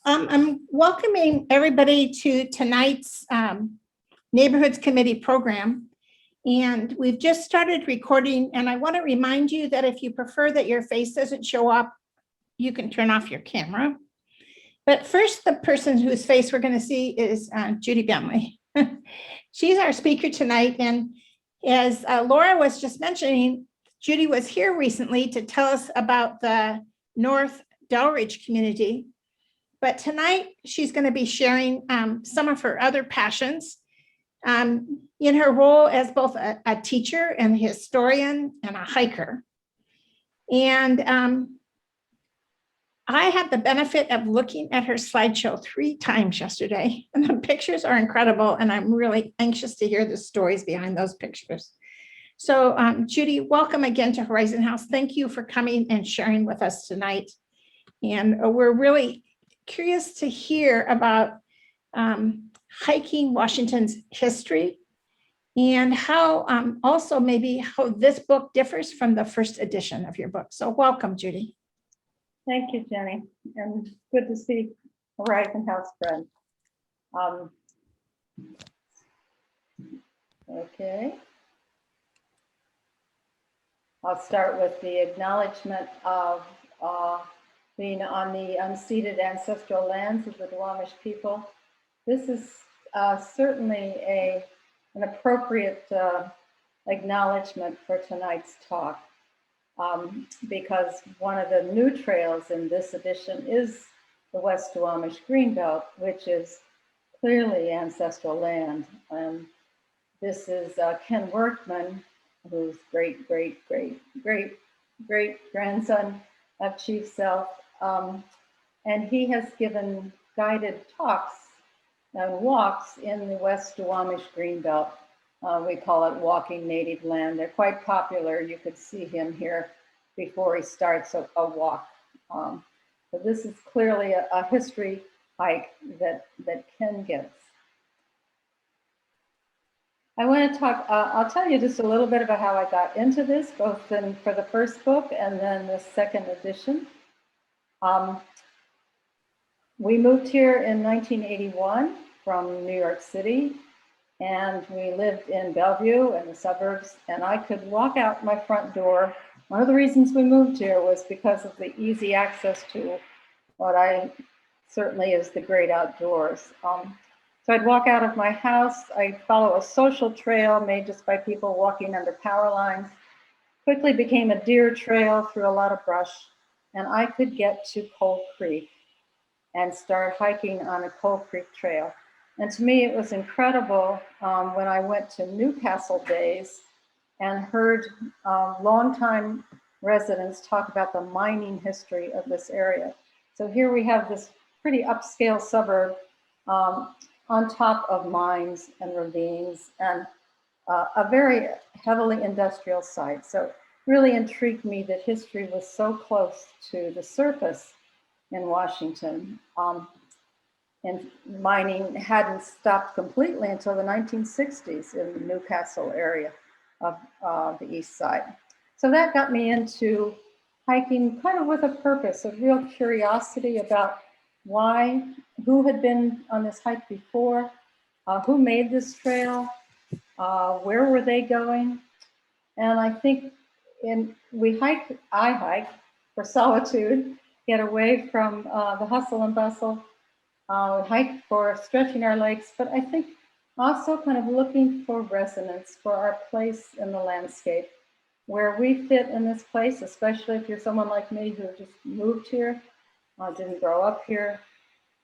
I'm welcoming everybody to tonight's Neighborhoods Committee program. And we've just started recording, and I want to remind you that if you prefer that your face doesn't show up, you can turn off your camera. But first, the person whose face we're going to see is Judy Bentley. She's our speaker tonight. And as Laura was just mentioning, Judy was here recently to tell us about the North Delridge community. But tonight, she's going to be sharing some of her other passions in her role as both a teacher and a historian and a hiker. And I had the benefit of looking at her slideshow 3 times yesterday, and the pictures are incredible, and I'm really anxious to hear the stories behind those pictures. So Judy, welcome again to Horizon House. Thank you for coming and sharing with us tonight. And we're really curious to hear about hiking Washington's history and how also maybe how this book differs from the first edition of your book. So welcome, Judy. Thank you, Jenny, and good to see Horizon House friends. Okay. I'll start with the acknowledgement of being on the unceded ancestral lands of the Duwamish people. This is certainly an appropriate acknowledgement for tonight's talk. Because one of the new trails in this edition is the West Duwamish Greenbelt, which is clearly ancestral land. And this is Ken Workman, who's great grandson of Chief Self. And he has given guided talks and walks in the West Duwamish Greenbelt. We call it Walking Native Land. They're quite popular. You could see him here before he starts a walk. So this is clearly a history hike that Ken gets. I want to talk, I'll tell you just a little bit about how I got into this, both for the first book and then the second edition. We moved here in 1981 from New York City. And we lived in Bellevue in the suburbs, and I could walk out my front door. One of the reasons we moved here was because of the easy access to what I certainly is the great outdoors. So I'd walk out of my house, I'd follow a social trail made just by people walking under power lines, quickly became a deer trail through a lot of brush, and I could get to Coal Creek and start hiking on a Coal Creek trail. And to me, it was incredible when I went to Newcastle days and heard longtime residents talk about the mining history of this area. So here we have this pretty upscale suburb on top of mines and ravines and a very heavily industrial site. So it really intrigued me that history was so close to the surface in Washington. And mining hadn't stopped completely until the 1960s in the Newcastle area of the east side. So that got me into hiking kind of with a purpose, a real curiosity about why, who had been on this hike before, who made this trail, where were they going? And I think I hike for solitude, get away from the hustle and bustle, hike for stretching our legs, but I think also kind of looking for resonance for our place in the landscape, where we fit in this place, especially if you're someone like me who just moved here, didn't grow up here,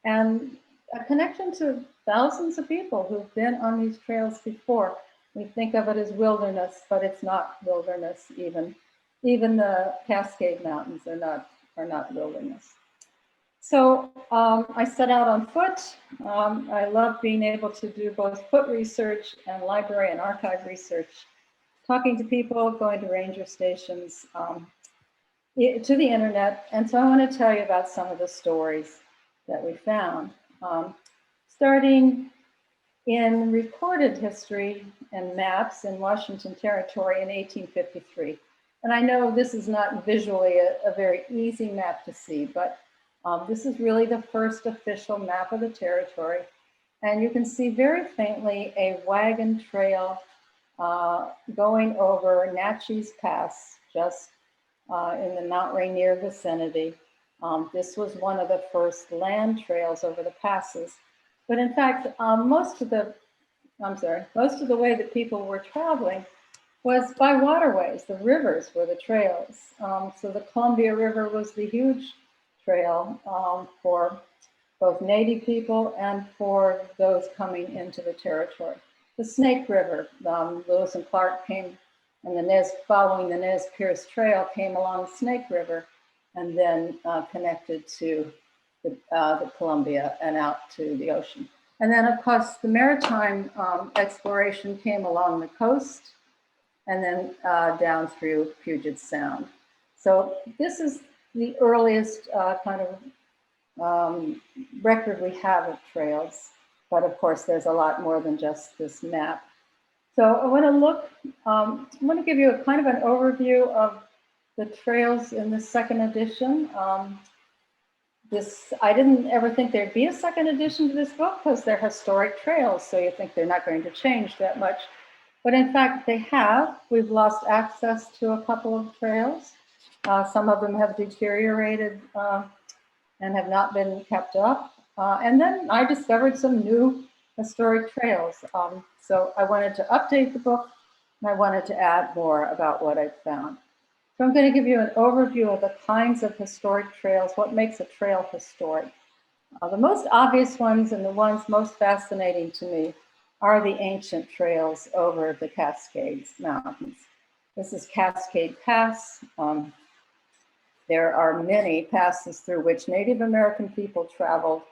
and a connection to thousands of people who've been on these trails before. We think of it as wilderness, but it's not wilderness even. Even the Cascade Mountains are not wilderness. So I set out on foot. I love being able to do both foot research and library and archive research, talking to people, going to ranger stations, to the internet. And so I want to tell you about some of the stories that we found. Starting in recorded history and maps in Washington Territory in 1853. And I know this is not visually a very easy map to see, but This is really the first official map of the territory. And you can see very faintly a wagon trail going over Naches Pass, just in the Mount Rainier vicinity. This was one of the first land trails over the passes. But in fact, most of the way that people were traveling was by waterways. The rivers were the trails. So the Columbia River was the huge trail for both Native people and for those coming into the territory. The Snake River, Lewis and Clark came, and following the Nez Perce Trail, came along Snake River and then connected to the Columbia and out to the ocean. And then, of course, the maritime exploration came along the coast and then down through Puget Sound. So this is the earliest kind of record we have of trails. But of course, there's a lot more than just this map. So I want to give you a kind of an overview of the trails in the second edition. I didn't ever think there'd be a second edition to this book because they're historic trails, so you think they're not going to change that much. But in fact, they have. We've lost access to a couple of trails. Some of them have deteriorated and have not been kept up. And then I discovered some new historic trails. So I wanted to update the book, and I wanted to add more about what I found. So I'm going to give you an overview of the kinds of historic trails, what makes a trail historic. The most obvious ones and the ones most fascinating to me are the ancient trails over the Cascades Mountains. This is Cascade Pass. There are many passes through which Native American people traveled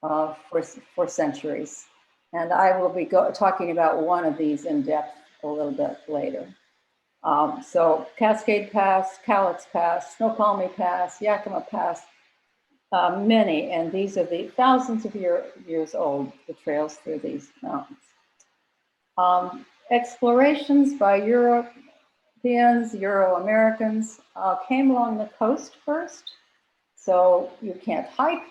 for centuries. And I will be talking about one of these in depth a little bit later. So Cascade Pass, Cowlitz Pass, Snoqualmie Pass, Yakima Pass, many, and these are the thousands of years old, the trails through these mountains. Explorations by Europeans, Euro-Americans came along the coast first, so you can't hike,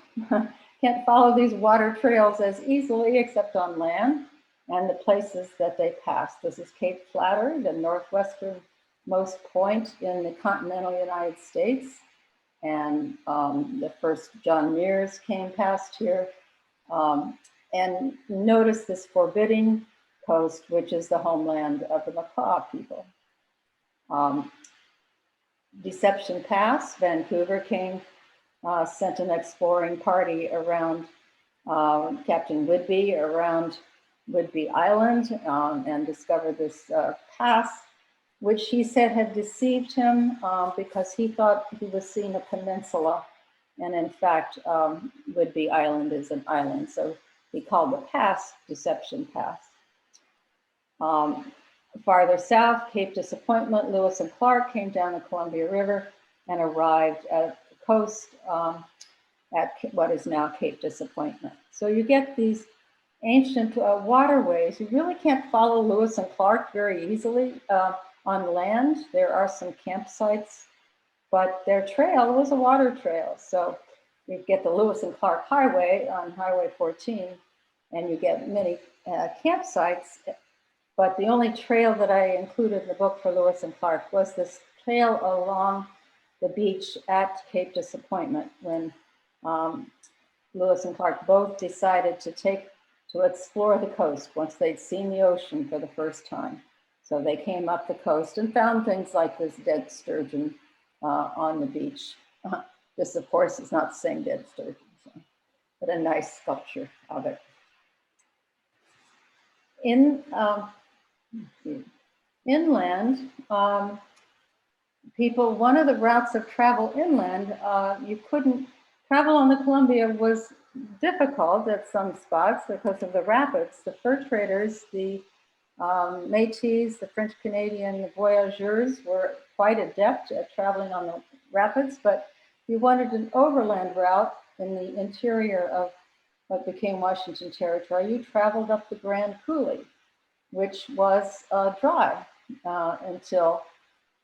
can't follow these water trails as easily except on land and the places that they pass. This is Cape Flattery, the northwesternmost point in the continental United States. And the first John Muirs came past here. And notice this forbidding coast, which is the homeland of the Macaw people. Deception Pass, Vancouver came, sent an exploring party around Captain Whidbey around Whidbey Island and discovered this pass, which he said had deceived him because he thought he was seeing a peninsula. And in fact, Whidbey Island is an island. So he called the pass Deception Pass. Farther south, Cape Disappointment, Lewis and Clark came down the Columbia River and arrived at the coast at what is now Cape Disappointment. So you get these ancient waterways. You really can't follow Lewis and Clark very easily on land. There are some campsites, but their trail was a water trail. So you get the Lewis and Clark Highway on Highway 14, and you get many campsites. But the only trail that I included in the book for Lewis and Clark was this trail along the beach at Cape Disappointment when Lewis and Clark both decided to explore the coast once they'd seen the ocean for the first time. So they came up the coast and found things like this dead sturgeon on the beach. This, of course, is not the same dead sturgeon, but a nice sculpture of it. Inland, one of the routes of travel inland, you couldn't travel on the Columbia was difficult at some spots because of the rapids. The fur traders, the Métis, the French Canadian voyageurs were quite adept at traveling on the rapids, but if you wanted an overland route in the interior of what became Washington Territory, you traveled up the Grand Coulee, which was dry until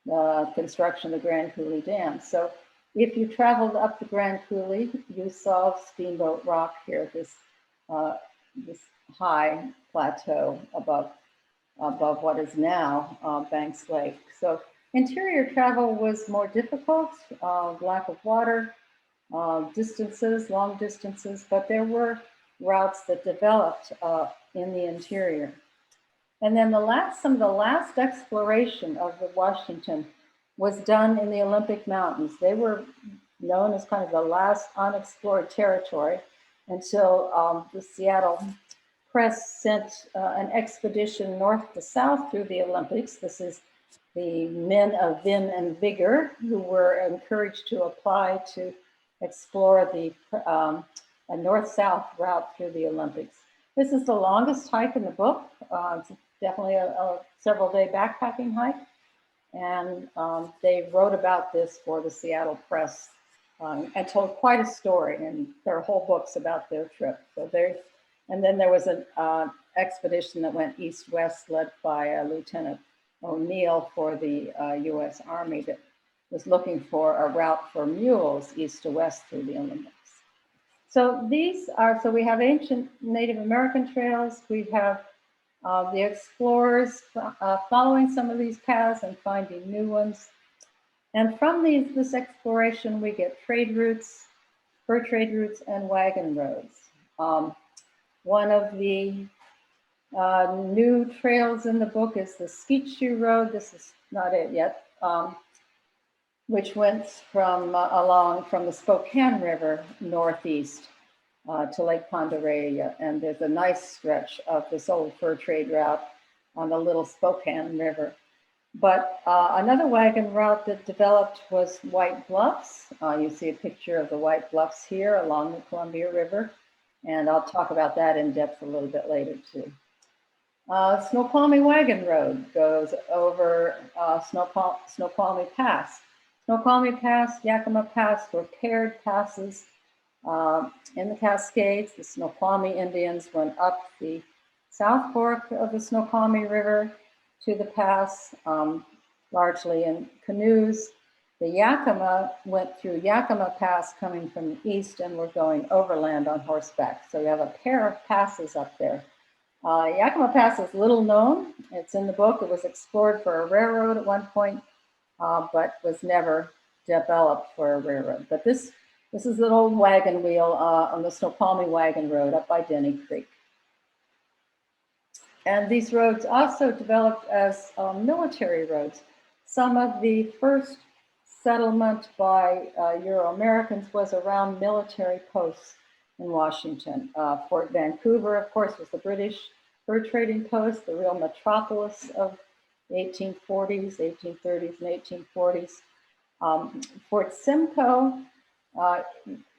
the construction of the Grand Coulee Dam. So If you traveled up the Grand Coulee, you saw Steamboat Rock here, this high plateau above what is now Banks Lake. So interior travel was more difficult, lack of water, distances, long distances, but there were routes that developed in the interior. And then some of the last exploration of the Washington was done in the Olympic Mountains. They were known as kind of the last unexplored territory until the Seattle Press sent an expedition north to south through the Olympics. This is the men of vim and vigor who were encouraged to apply to explore the north-south route through the Olympics. This is the longest hike in the book. It's definitely a several-day backpacking hike. And they wrote about this for the Seattle Press and told quite a story. And there are whole books about their trip. And then there was an expedition that went east-west led by Lieutenant O'Neill for the U.S. Army that was looking for a route for mules east to west through the Olympics. So we have ancient Native American trails. We have the explorers following some of these paths and finding new ones. And from this exploration, we get trade routes, fur trade routes, and wagon roads. One of the new trails in the book is the Skeet Shoe Road. This is not it yet, which went from the Spokane River northeast to Lake Ponderosa. And there's a nice stretch of this old fur trade route on the Little Spokane River. But another wagon route that developed was White Bluffs. You see a picture of the White Bluffs here along the Columbia River. And I'll talk about that in depth a little bit later too. Snoqualmie Wagon Road goes over Snoqualmie Pass. Snoqualmie Pass, Yakima Pass were paired passes in the Cascades. The Snoqualmie Indians went up the South Fork of the Snoqualmie River to the pass, largely in canoes. The Yakima went through Yakima Pass coming from the east and were going overland on horseback. So you have a pair of passes up there. Yakima Pass is little known. It's in the book. It was explored for a railroad at one point, but was never developed for a railroad. But this is an old wagon wheel on the Snoqualmie Wagon Road up by Denny Creek. And these roads also developed as military roads. Some of the first settlement by Euro-Americans was around military posts in Washington. Fort Vancouver, of course, was the British fur trading post, the real metropolis of the 1840s, 1830s, and 1840s. Fort Simcoe,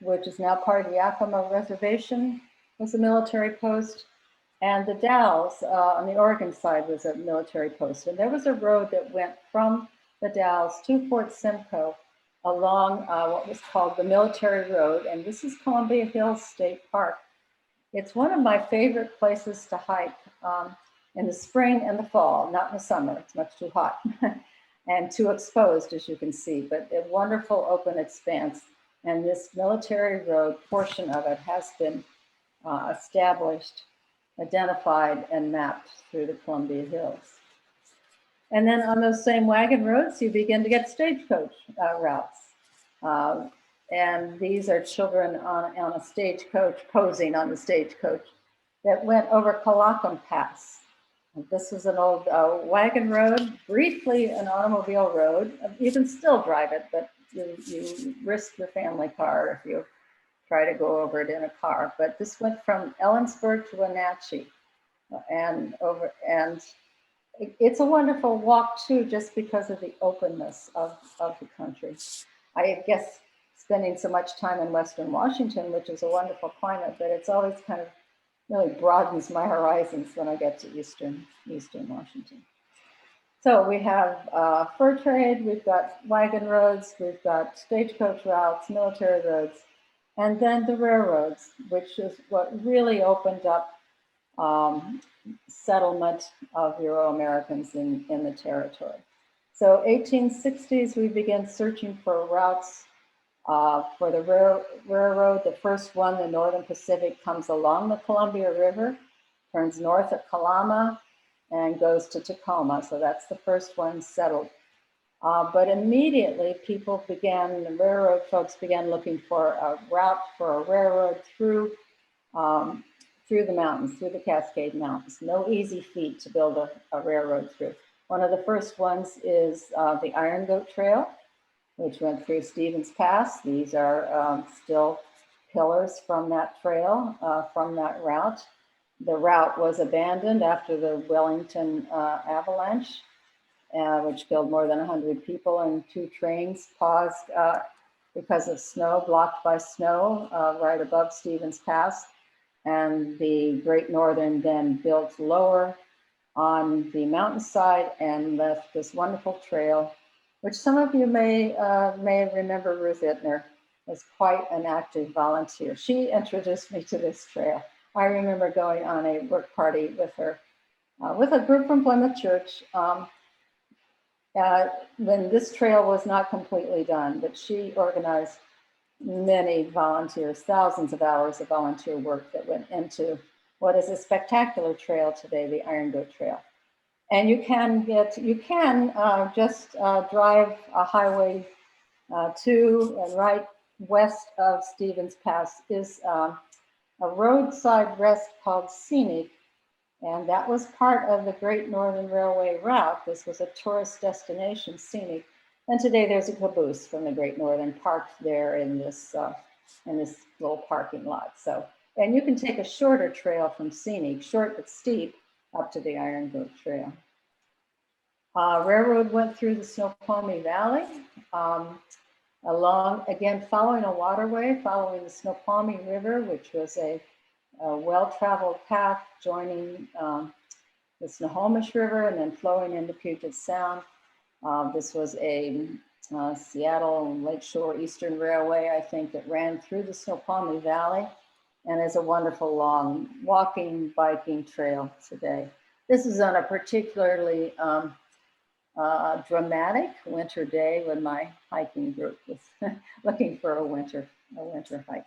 which is now part of the Yakima Reservation, was a military post. And the Dalles on the Oregon side was a military post. And there was a road that went from the Dalles to Fort Simcoe along what was called the Military Road. And this is Columbia Hills State Park. It's one of my favorite places to hike in the spring and the fall, not in the summer. It's much too hot and too exposed, as you can see, but a wonderful open expanse. And this Military Road portion of it has been established, identified, and mapped through the Columbia Hills. And then on those same wagon roads, you begin to get stagecoach routes. And these are children on a stagecoach, posing on the stagecoach that went over Calacum Pass. This was an old wagon road, briefly an automobile road. You can still drive it, but you risk your family car if you try to go over it in a car. But this went from Ellensburg to Wenatchee and it's a wonderful walk too, just because of the openness of the country. I guess spending so much time in Western Washington, which is a wonderful climate, but it's always kind of really broadens my horizons when I get to Eastern Washington. So we have fur trade, we've got wagon roads, we've got stagecoach routes, military roads, and then the railroads, which is what really opened up settlement of Euro-Americans in the territory. So 1860s, we began searching for routes For the railroad, the first one, the Northern Pacific, comes along the Columbia River, turns north at Kalama, and goes to Tacoma. So that's the first one settled. But immediately the railroad folks began looking for a route for a railroad through the mountains, through the Cascade Mountains. No easy feat to build a railroad through. One of the first ones is the Iron Goat Trail, which went through Stevens Pass. These are still pillars from that trail, from that route. The route was abandoned after the Wellington avalanche, which killed more than 100 people, and 2 trains paused because of snow, blocked by snow right above Stevens Pass. And the Great Northern then built lower on the mountainside and left this wonderful trail, which some of you may remember Ruth Ittner as quite an active volunteer. She introduced me to this trail. I remember going on a work party with her, with a group from Plymouth Church, when this trail was not completely done, but she organized many volunteers, thousands of hours of volunteer work that went into what is a spectacular trail today, the Iron Goat Trail. And you can just drive a highway to and right west of Stevens Pass is a roadside rest called Scenic. And that was part of the Great Northern Railway route. This was a tourist destination, Scenic. And today there's a caboose from the Great Northern parked there in this little parking lot. So, and you can take a shorter trail from Scenic, short but steep, up to the Iron Goat Trail. Railroad went through the Snoqualmie Valley, following a waterway, following the Snoqualmie River, which was a well-traveled path joining the Snohomish River and then flowing into Puget Sound. This was a Seattle and Lakeshore Eastern Railway, I think, that ran through the Snoqualmie Valley and is a wonderful long walking, biking trail today. This is on a particularly dramatic winter day when my hiking group was looking for a winter hike.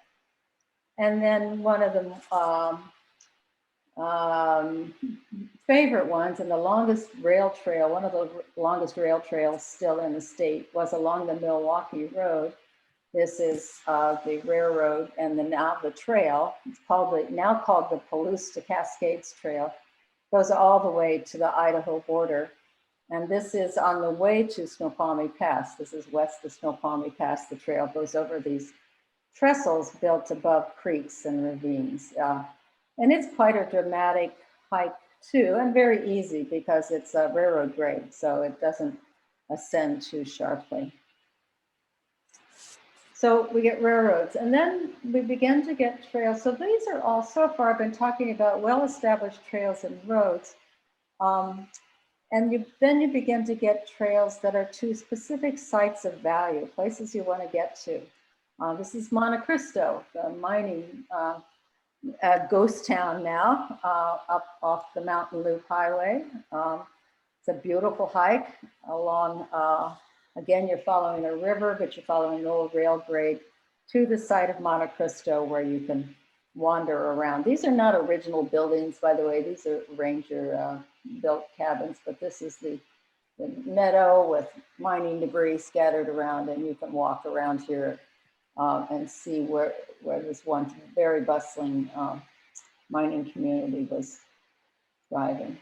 And then one of the favorite ones and the longest rail trail, one of the longest rail trails still in the state, was along the Milwaukee Road. This is the railroad, and now the trail. It's now called the Palusta Cascades Trail. Goes all the way to the Idaho border, and this is on the way to Snoqualmie Pass. This is west of Snoqualmie Pass. The trail goes over these trestles built above creeks and ravines, and it's quite a dramatic hike too, and very easy because it's a railroad grade, so it doesn't ascend too sharply. So we get railroads, and then we begin to get trails. So these are all, so far I've been talking about well-established trails and roads. And then you begin to get trails that are to specific sites of value, places you want to get to. This is Monte Cristo, the mining ghost town now, up off the Mountain Loop Highway. It's a beautiful hike along, again, you're following a river, but you're following an old rail grade to the site of Monte Cristo where you can wander around. These are not original buildings, by the way. These are ranger built cabins, but this is the meadow with mining debris scattered around, and you can walk around here and see where this once very bustling mining community was thriving.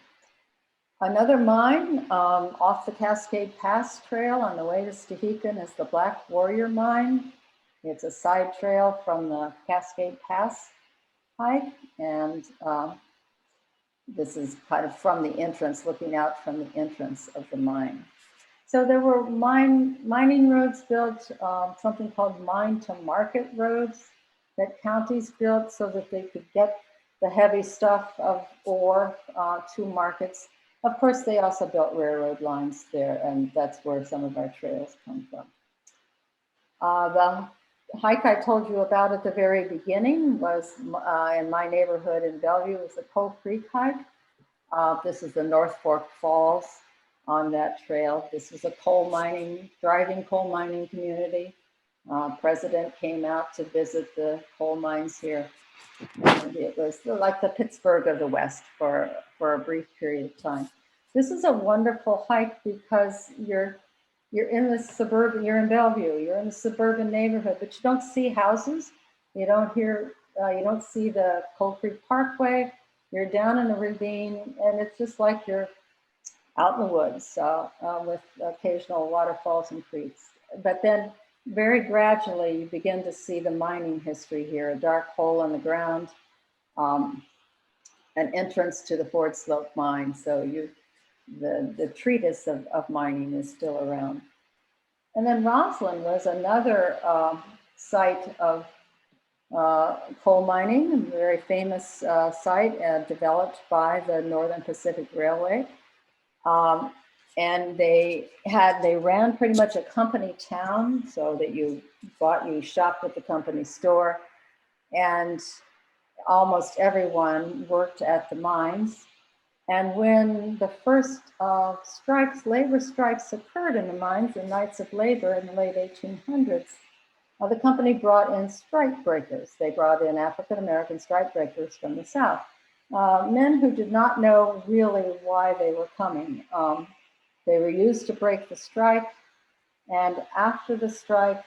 Another mine off the Cascade Pass Trail on the way to Stehekin is the Black Warrior Mine. It's a side trail from the Cascade Pass hike, and this is kind of from the entrance, looking out from the entrance of the mine. So there were mining roads built, something called mine to market roads that counties built so that they could get the heavy stuff of ore to markets. Of course, they also built railroad lines there, and that's where some of our trails come from. The hike I told you about at the very beginning was in my neighborhood in Bellevue. It was the Cove Creek hike. This is the North Fork Falls on that trail. This was a thriving coal mining community. President came out to visit the coal mines here. And it was like the Pittsburgh of the West for a brief period of time. This is a wonderful hike because you're in the suburban, you're in Bellevue, you're in the suburban neighborhood, but you don't see houses. You don't see the Coal Creek Parkway. You're down in the ravine, and it's just like you're out in the woods with occasional waterfalls and creeks. But then very gradually, you begin to see the mining history here, a dark hole in the ground, an entrance to the Ford Slope mine. So the treatise of mining is still around. And then Roslyn was another site of coal mining, a very famous site developed by the Northern Pacific Railway. And they ran pretty much a company town, so that you shopped at the company store, and almost everyone worked at the mines. And when the first labor strikes occurred in the mines, the Knights of Labor in the late 1800s, the company brought in strike breakers. They brought in African-American strike breakers from the South, men who did not know really why they were coming. They were used to break the strike, and after the strike,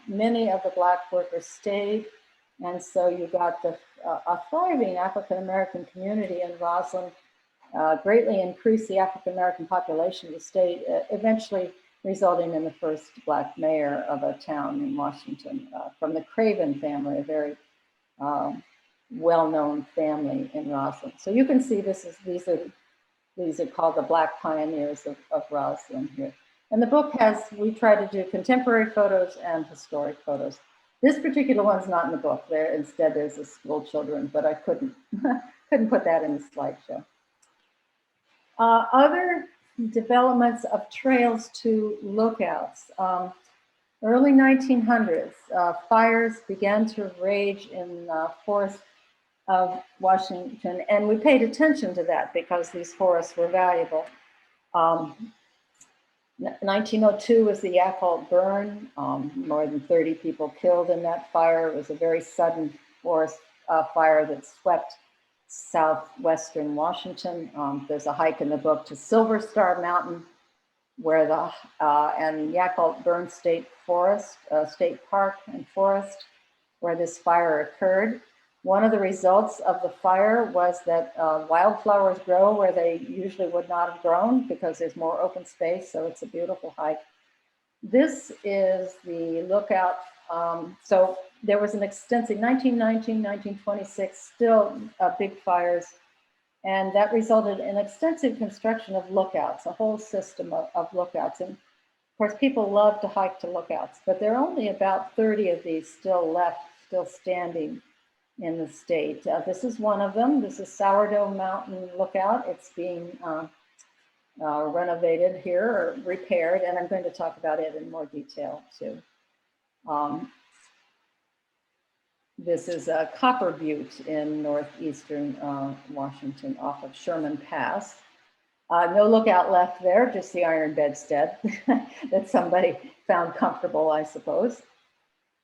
many of the Black workers stayed, and so you got a thriving African-American community in Roslyn, greatly increased the African-American population of the state, eventually resulting in the first Black mayor of a town in Washington, from the Craven family, a very well-known family in Roslyn. So you can see these are called the Black pioneers of Roslyn here. And the book we try to do contemporary photos and historic photos. This particular one's not in the book. Instead, there's the school children, but I couldn't put that in the slideshow. Other developments of trails to lookouts. Early 1900s, fires began to rage in forests of Washington, and we paid attention to that because these forests were valuable. 1902 was the Yakult burn, more than 30 people killed in that fire. It was a very sudden forest fire that swept southwestern Washington. There's a hike in the book to Silver Star Mountain, where and Yakult Burn State Forest, State Park and Forest, where this fire occurred. One of the results of the fire was that wildflowers grow where they usually would not have grown because there's more open space, so it's a beautiful hike. This is the lookout. So there was an extensive, 1919, 1926, still big fires, and that resulted in extensive construction of lookouts, a whole system of lookouts. And of course, people love to hike to lookouts, but there are only about 30 of these still left, still standing in the state. This is one of them. This is Sourdough Mountain Lookout. It's being renovated here or repaired, and I'm going to talk about it in more detail too. This is a Copper Butte in northeastern Washington off of Sherman Pass. No lookout left there, just the iron bedstead that somebody found comfortable, I suppose.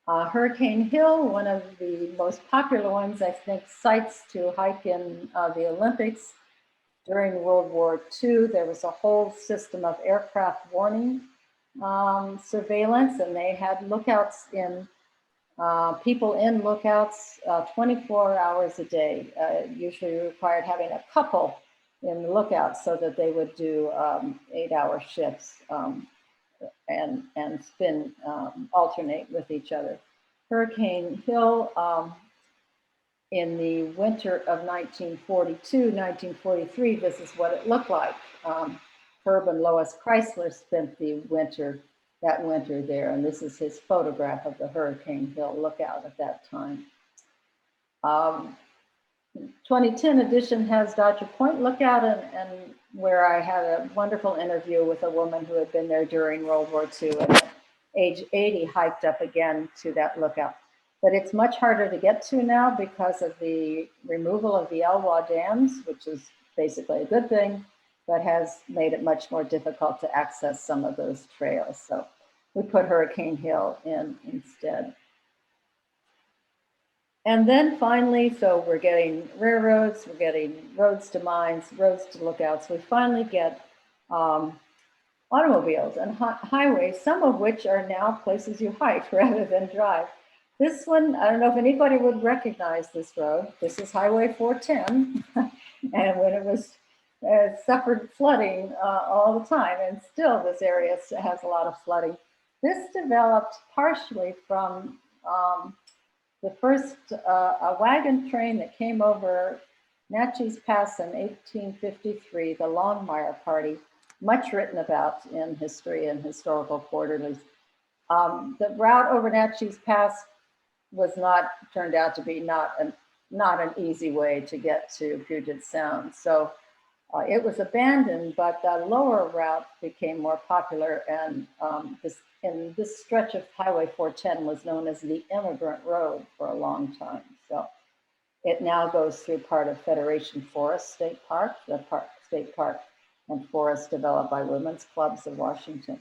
Hurricane Hill, one of the most popular ones, I think, sites to hike in the Olympics. During World War II, there was a whole system of aircraft warning surveillance, and they had lookouts people in lookouts 24 hours a day. Usually required having a couple in the lookout so that they would do 8-hour shifts and alternate with each other. Hurricane Hill, in the winter of 1942, 1943, this is what it looked like. Herb and Lois Chrysler spent that winter there, and this is his photograph of the Hurricane Hill lookout at that time. 2010 edition has Dodger Point Lookout, and where I had a wonderful interview with a woman who had been there during World War II and at age 80 hiked up again to that lookout. But it's much harder to get to now because of the removal of the Elwha dams, which is basically a good thing, but has made it much more difficult to access some of those trails. So we put Hurricane Hill in instead. And then finally, so we're getting railroads, we're getting roads to mines, roads to lookouts. We finally get automobiles and highways, some of which are now places you hike rather than drive. This one, I don't know if anybody would recognize this road. This is Highway 410. And when it was suffered flooding all the time, and still this area has a lot of flooding. This developed partially from the first a wagon train that came over Naches Pass in 1853, the Longmire Party, much written about in history and historical quarterlies. The route over Naches Pass was not turned out to be not an easy way to get to Puget Sound. So it was abandoned, but the lower route became more popular, and this stretch of Highway 410 was known as the Emigrant Road for a long time. So it now goes through part of Federation Forest State Park, the state park and forest developed by Women's Clubs of Washington.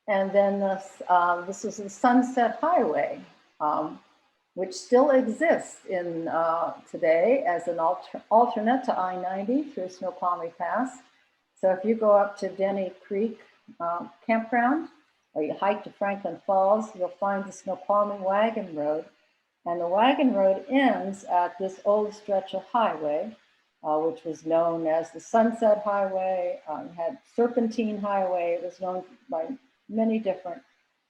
And then this is the Sunset Highway, which still exists in today as an alternate to I-90 through Snoqualmie Pass. So if you go up to Denny Creek Campground, or you hike to Franklin Falls, you'll find the Snoqualmie Wagon Road. And the Wagon Road ends at this old stretch of highway, which was known as the Sunset Highway, had Serpentine Highway. It was known by many different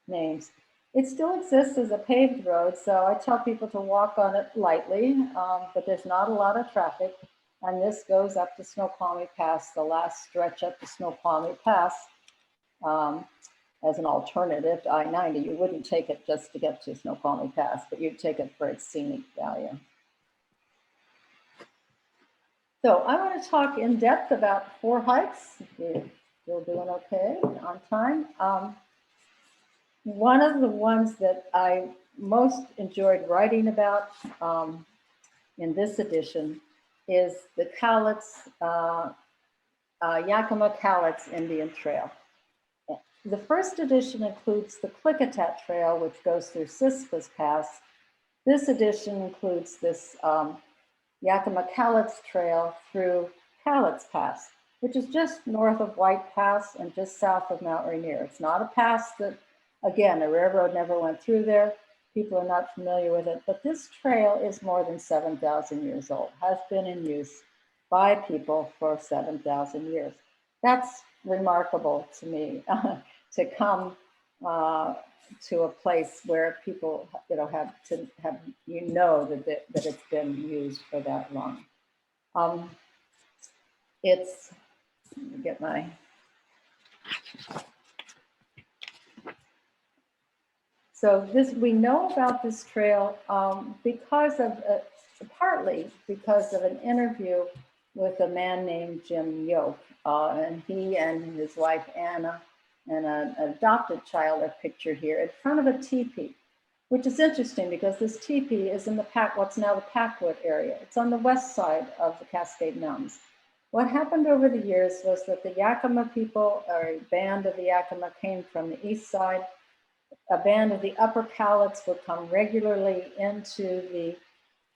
names. It still exists as a paved road, so I tell people to walk on it lightly, but there's not a lot of traffic. And this goes up to Snoqualmie Pass, the last stretch up to Snoqualmie Pass, as an alternative to I-90. You wouldn't take it just to get to Snoqualmie Pass, but you'd take it for its scenic value. So I want to talk in depth about 4 hikes. If you're doing okay on time. One of the ones that I most enjoyed writing about in this edition is the Khalid's, Yakima Khalid's Indian Trail. The first edition includes the Klickitat Trail, which goes through Cispas Pass. This edition includes this Yakima Khalid's Trail through Khalid's Pass, which is just north of White Pass and just south of Mount Rainier. It's not a pass that, again, a railroad never went through there. People are not familiar with it, but this trail is more than 7,000 years old, has been in use by people for 7,000 years. That's remarkable to me, to come to a place where people, have that it's been used for that long. It's, let me get my, so this, we know about this trail because of, partly because of an interview with a man named Jim Yoke, and he and his wife Anna and an adopted child are pictured here in front of a teepee, which is interesting because this teepee is in the what's now the Packwood area. It's on the west side of the Cascade Mountains. What happened over the years was that the Yakima people, or a band of the Yakima, came from the east side. A band of the Upper Cowlitz would come regularly into the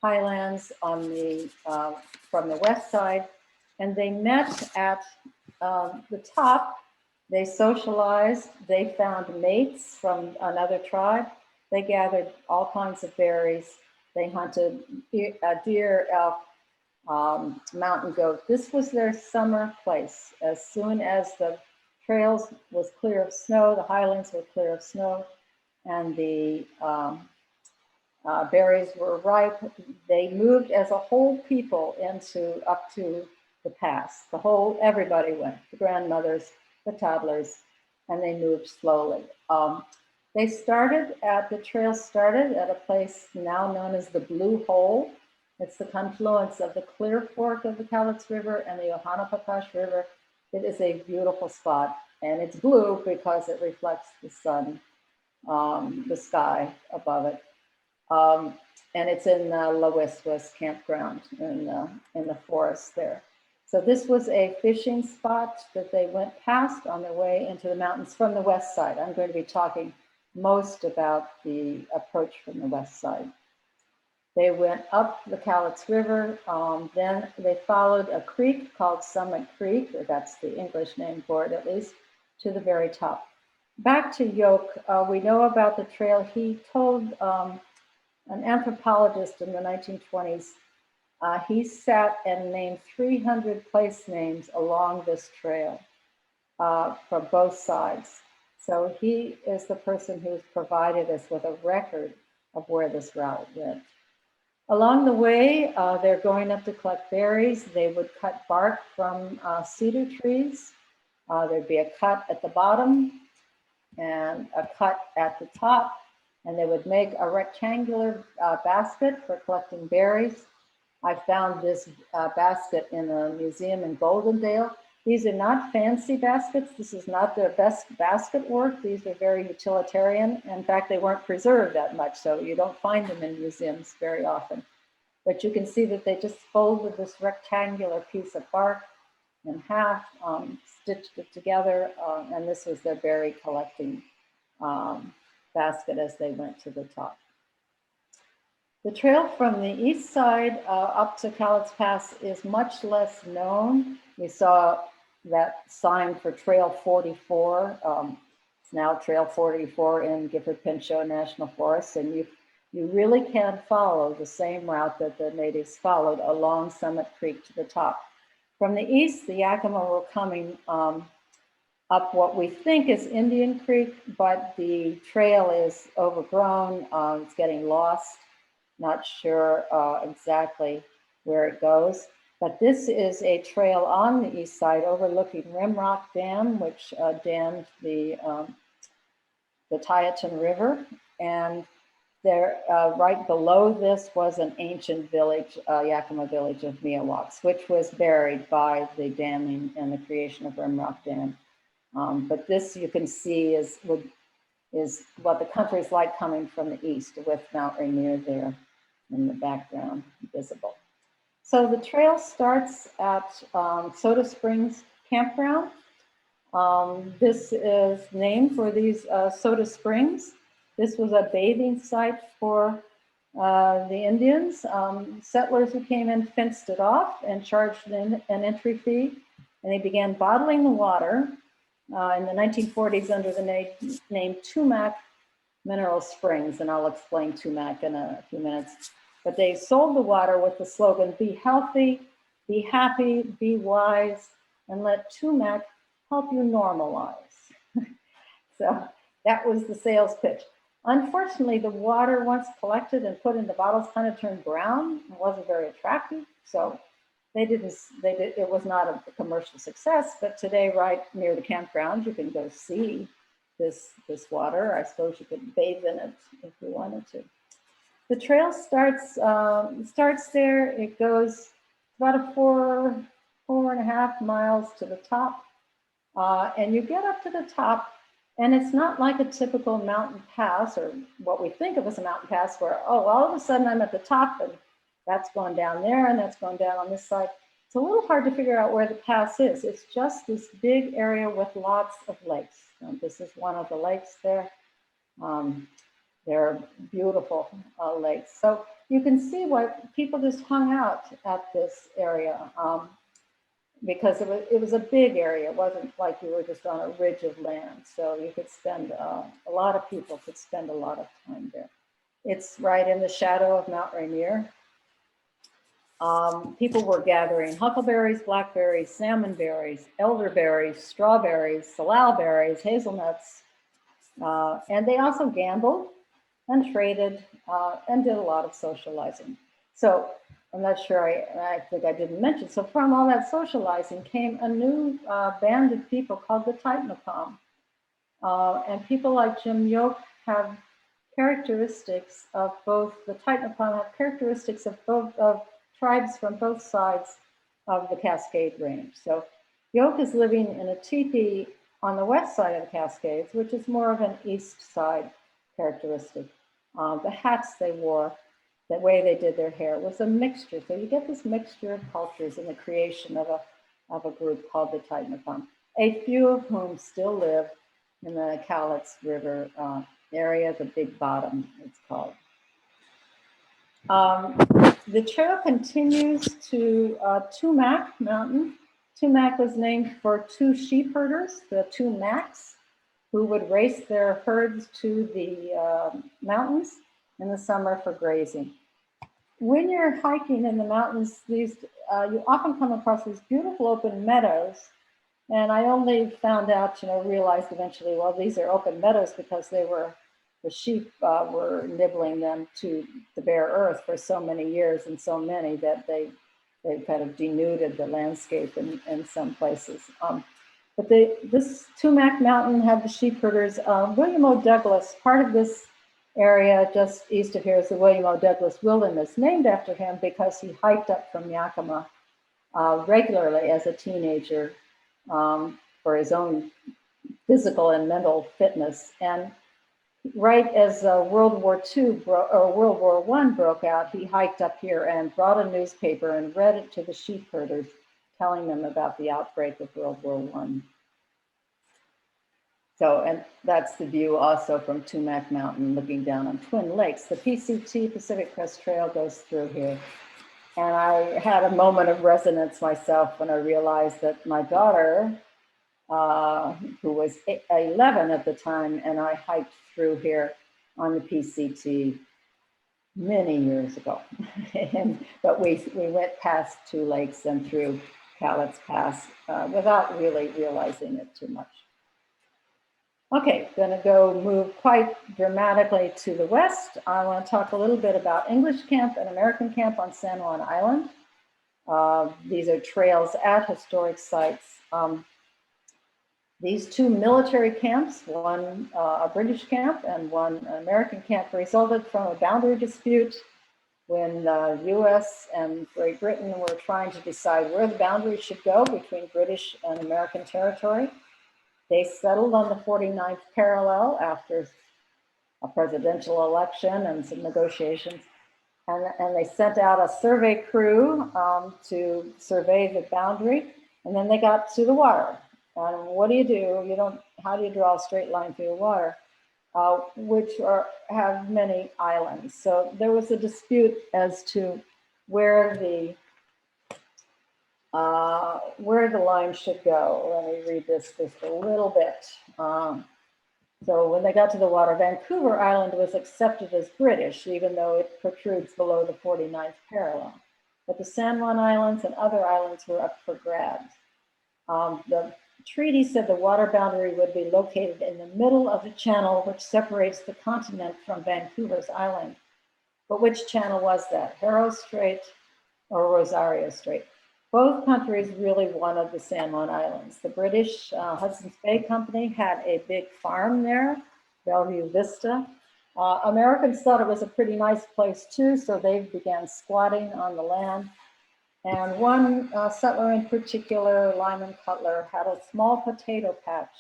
highlands on the from the west side, and they met at the top. They socialized. They found mates from another tribe. They gathered all kinds of berries. They hunted deer, elk, mountain goat. This was their summer place. As soon as the trails was clear of snow, the highlands were clear of snow, and the berries were ripe, they moved as a whole people up to the pass. Everybody went, the grandmothers, the toddlers, and they moved slowly. The trail started at a place now known as the Blue Hole. It's the confluence of the Clear Fork of the Cowlitz River and the Ohanapakash River. It is a beautiful spot, and it's blue because it reflects the sun, the sky above it. And it's in La Wiswas Campground in the forest there. So this was a fishing spot that they went past on their way into the mountains from the west side. I'm going to be talking most about the approach from the west side. They went up the Cowlitz River, then they followed a creek called Summit Creek, or that's the English name for it at least, to the very top. Back to Yoke, we know about the trail. He told an anthropologist in the 1920s, he sat and named 300 place names along this trail from both sides. So he is the person who's provided us with a record of where this route went. Along the way, they're going up to collect berries. They would cut bark from cedar trees. There'd be a cut at the bottom and a cut at the top, and they would make a rectangular basket for collecting berries. I found this basket in a museum in Goldendale. These are not fancy baskets. This is not their best basket work. These are very utilitarian. In fact, they weren't preserved that much, so you don't find them in museums very often. But you can see that they just folded this rectangular piece of bark in half, stitched it together, and this was their berry collecting basket as they went to the top. The trail from the east side up to Cowlitz Pass is much less known. We saw that sign for Trail 44. It's now Trail 44 in Gifford Pinchot National Forest, and you really can follow the same route that the natives followed along Summit Creek to the top. From the east, the Yakima were coming up what we think is Indian Creek, but the trail is overgrown. It's getting lost. Not sure exactly where it goes, but this is a trail on the east side overlooking Rimrock Dam, which dammed the Tieton River. And there, right below this was an ancient village, Yakima village of Miawoks, which was buried by the damming and the creation of Rimrock Dam. But this you can see is what the country's like coming from the east, with Mount Rainier there in the background visible. So the trail starts at Soda Springs Campground. This is named for these Soda Springs. This was a bathing site for the Indians. Settlers who came in fenced it off and charged an entry fee, and they began bottling the water in the 1940s under the name Tumac Mineral Springs, and I'll explain Tumac in a few minutes. But they sold the water with the slogan, "Be healthy, be happy, be wise, and let Tumac help you normalize." So that was the sales pitch. Unfortunately, the water, once collected and put into bottles, kind of turned brown. It wasn't very attractive, so it was not a commercial success. But today, right near the campground, you can go see this water. I suppose you could bathe in it if you wanted to. The trail starts there. It goes about a four and a half miles to the top, and you get up to the top. And it's not like a typical mountain pass, or what we think of as a mountain pass, where, oh, all of a sudden I'm at the top and that's going down there and that's going down on this side. It's a little hard to figure out where the pass is. It's just this big area with lots of lakes. And this is one of the lakes there. They're beautiful lakes. So you can see what people just hung out at this area. Because it was a big area. It wasn't like you were just on a ridge of land. So you could spend, a lot of people could spend a lot of time there. It's right in the shadow of Mount Rainier. People were gathering huckleberries, blackberries, salmonberries, elderberries, strawberries, salal berries, hazelnuts. And they also gambled and traded and did a lot of socializing. So I'm not sure, I think I didn't mention. So from all that socializing came a new band of people called the Taitnapam. And people like Jim Yoke have characteristics of both, the Taitnapam have characteristics of both of tribes from both sides of the Cascade Range. So Yoke is living in a teepee on the west side of the Cascades, which is more of an east side characteristic. The hats they wore, the way they did their hair was a mixture. So you get this mixture of cultures in the creation of of a group called the Titanacon, a few of whom still live in the Cowlitz River area, the Big Bottom, it's called. The trail continues to Tumac Mountain. Tumac was named for two sheep herders, the Tumacs, who would race their herds to the mountains in the summer for grazing. When you're hiking in the mountains, you often come across these beautiful open meadows. And I only found out, realized eventually, well, these are open meadows because the sheep were nibbling them to the bare earth for so many years and so many that they kind of denuded the landscape in some places. But this Tumac Mountain had the sheep herders. William O. Douglas, part of this area just east of here is the William O. Douglas Wilderness, named after him because he hiked up from Yakima regularly as a teenager for his own physical and mental fitness. And right as World War I broke out, he hiked up here and brought a newspaper and read it to the sheep herders, telling them about the outbreak of World War I. So, and that's the view also from Tumac Mountain, looking down on Twin Lakes. The PCT, Pacific Crest Trail, goes through here. And I had a moment of resonance myself when I realized that my daughter, who was 11 at the time, and I hiked through here on the PCT many years ago. But we went past two lakes and through Cascade Pass without really realizing it too much. Okay, gonna move quite dramatically to the west. I want to talk a little bit about English camp and American camp on San Juan Island. These are trails at historic sites. These two military camps, one a British camp and one American camp, resulted from a boundary dispute when the US and Great Britain were trying to decide where the boundary should go between British and American territory. They settled on the 49th parallel after a presidential election and some negotiations. And they sent out a survey crew to survey the boundary. And then they got to the water. And what do? How do you draw a straight line through the water, which have many islands? So there was a dispute as to where the line should go. Let me read this just a little bit. So when they got to the water, Vancouver Island was accepted as British, even though it protrudes below the 49th parallel. But the San Juan Islands and other islands were up for grabs. The treaty said the water boundary would be located in the middle of the channel which separates the continent from Vancouver's island. But which channel was that? Haro Strait or Rosario Strait? Both countries really wanted the San Juan Islands. The British Hudson's Bay Company had a big farm there, Bellevue Vista. Americans thought it was a pretty nice place too, so they began squatting on the land. And one settler in particular, Lyman Cutler, had a small potato patch,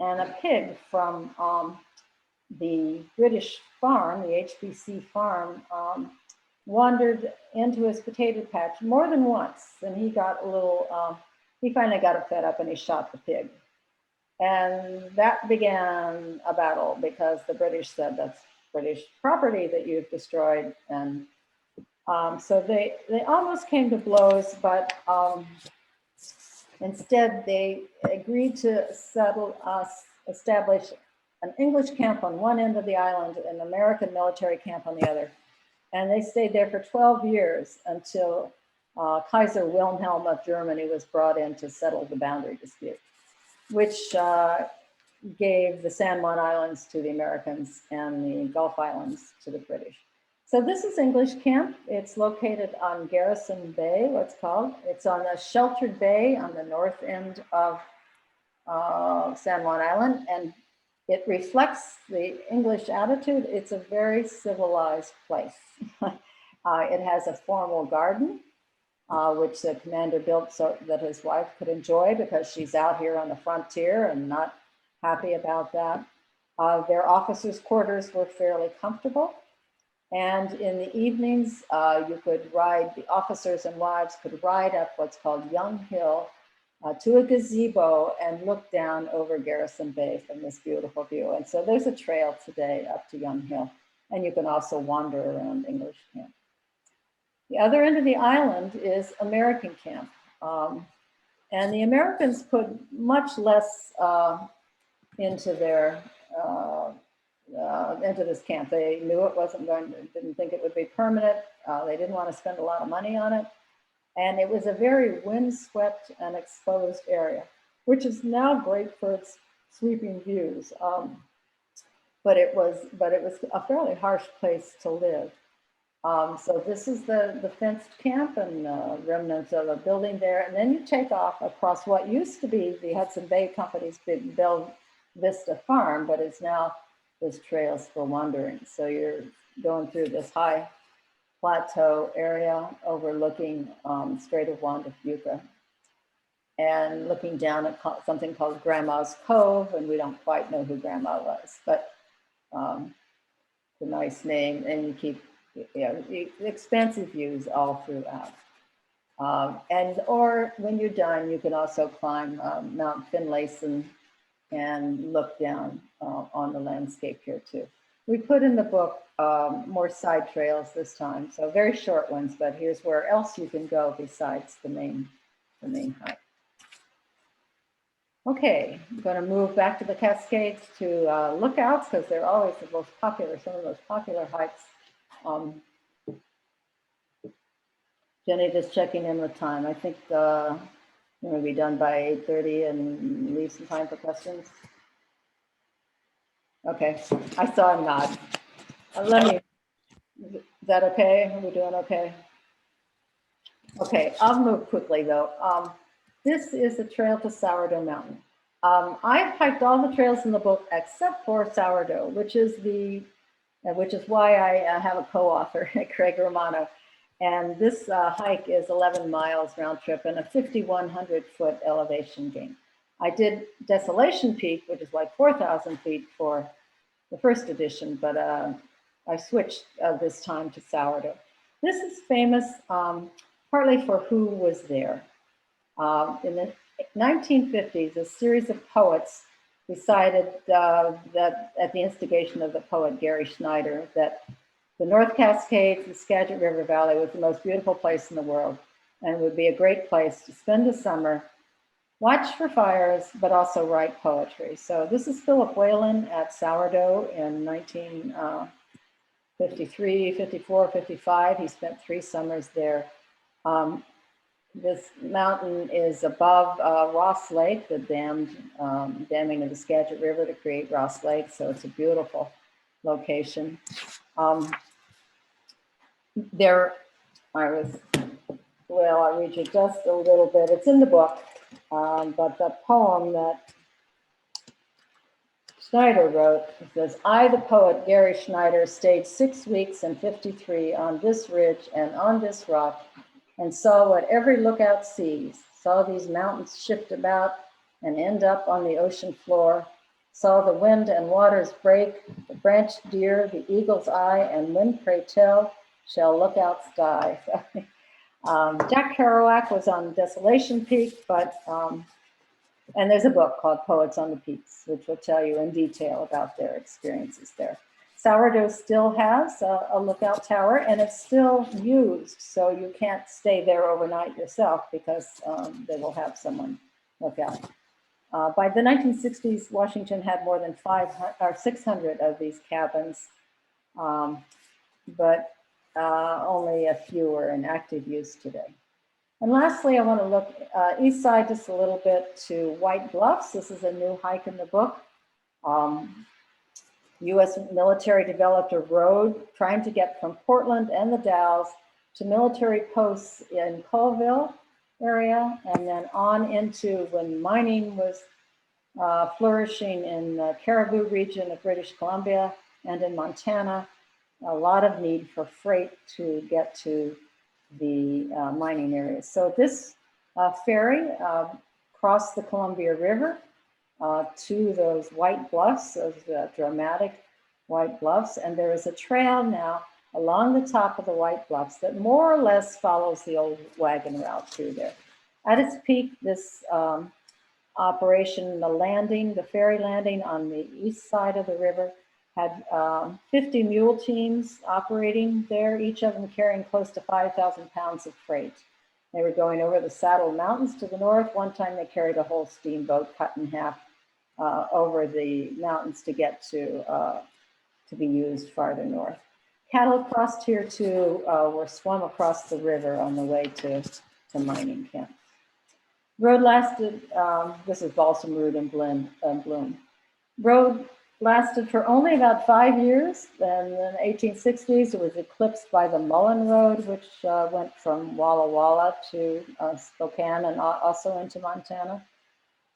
and a pig from the British farm, the HBC farm, wandered into his potato patch more than once, and he got a little, he finally got fed up and he shot the pig. And that began a battle because the British said that's British property that you've destroyed. And so they almost came to blows, but instead they agreed to establish an English camp on one end of the island and an American military camp on the other. And they stayed there for 12 years until Kaiser Wilhelm of Germany was brought in to settle the boundary dispute, which gave the San Juan Islands to the Americans and the Gulf Islands to the British. So this is English camp. It's located on Garrison Bay, what's called. It's on a sheltered bay on the north end of San Juan Island, and it reflects the English attitude. It's a very civilized place. It has a formal garden, which the commander built so that his wife could enjoy because she's out here on the frontier and not happy about that. Their officers' quarters were fairly comfortable. And in the evenings, you could ride, the officers and wives could ride up what's called Young Hill to a gazebo and look down over Garrison Bay from this beautiful view. And so there's a trail today up to Young Hill. And you can also wander around English Camp. The other end of the island is American Camp. And the Americans put much less into their into this camp. They knew it wasn't going to, didn't think it would be permanent. They didn't want to spend a lot of money on it. And it was a very windswept and exposed area, which is now great for its sweeping views. But it was a fairly harsh place to live. So this is the fenced camp and remnants of a building there. And then you take off across what used to be the Hudson Bay Company's big Bellevue Vista farm, but it's now this trails for wandering. So you're going through this high plateau area overlooking Strait of Juan de Fuca and looking down at something called Grandma's Cove, and we don't quite know who Grandma was, but it's a nice name, and you keep expansive views all throughout. Or when you're done, you can also climb Mount Finlayson and look down on the landscape here too. We put in the book more side trails this time, so very short ones, but here's where else you can go besides the main hike. Okay, I'm going to move back to the Cascades to lookouts because they're always the most popular, some of the most popular hikes. Jenny just checking in with time. I think we're going to be done by 8:30 and leave some time for questions. Okay, I saw a nod. Is that okay? Are we doing okay? Okay, I'll move quickly though. This is the trail to Sourdough Mountain. I've hiked all the trails in the book except for Sourdough, which is why I have a co-author, Craig Romano. And this hike is 11 miles round trip and a 5,100 foot elevation gain. I did Desolation Peak, which is like 4,000 feet for the first edition, but I switched this time to Sourdough. This is famous partly for who was there. In the 1950s, a series of poets decided that at the instigation of the poet Gary Schneider, that the North Cascades, the Skagit River Valley was the most beautiful place in the world and would be a great place to spend the summer, watch for fires, but also write poetry. So this is Philip Whalen at Sourdough in 1953, 54, 55. He spent 3 summers there. This mountain is above Ross Lake, the damming of the Skagit River to create Ross Lake. So it's a beautiful location. I'll read you just a little bit. It's in the book, but the poem that Schneider wrote says, I, the poet Gary Schneider, stayed 6 weeks and 53 on this ridge and on this rock, and saw what every lookout sees, saw these mountains shift about and end up on the ocean floor, saw the wind and waters break, the branched deer, the eagle's eye, and when, pray tell, shall lookouts die. Jack Kerouac was on Desolation Peak, but, and there's a book called Poets on the Peaks, which will tell you in detail about their experiences there. Sourdough still has a lookout tower, and it's still used, so you can't stay there overnight yourself because they will have someone look out. By the 1960s, Washington had more than 600 of these cabins, but only a few are in active use today. And lastly, I want to look east side just a little bit to White Bluffs. This is a new hike in the book. U.S. military developed a road trying to get from Portland and the Dalles to military posts in Colville area, and then on into when mining was flourishing in the Caribou region of British Columbia and in Montana. A lot of need for freight to get to the mining areas. So this ferry crossed the Columbia River to those White Bluffs, those dramatic White Bluffs, and there is a trail now along the top of the White Bluffs that more or less follows the old wagon route through there. At its peak, this operation, the ferry landing on the east side of the river, had 50 mule teams operating there, each of them carrying close to 5,000 pounds of freight. They were going over the Saddle Mountains to the north. One time they carried a whole steamboat cut in half over the mountains to get to be used farther north. Cattle crossed here too, were swum across the river on the way to mining camp. Road lasted, this is Balsam Root and Bloom. Road lasted for only about 5 years. Then in the 1860s, it was eclipsed by the Mullen Road, which went from Walla Walla to Spokane and also into Montana.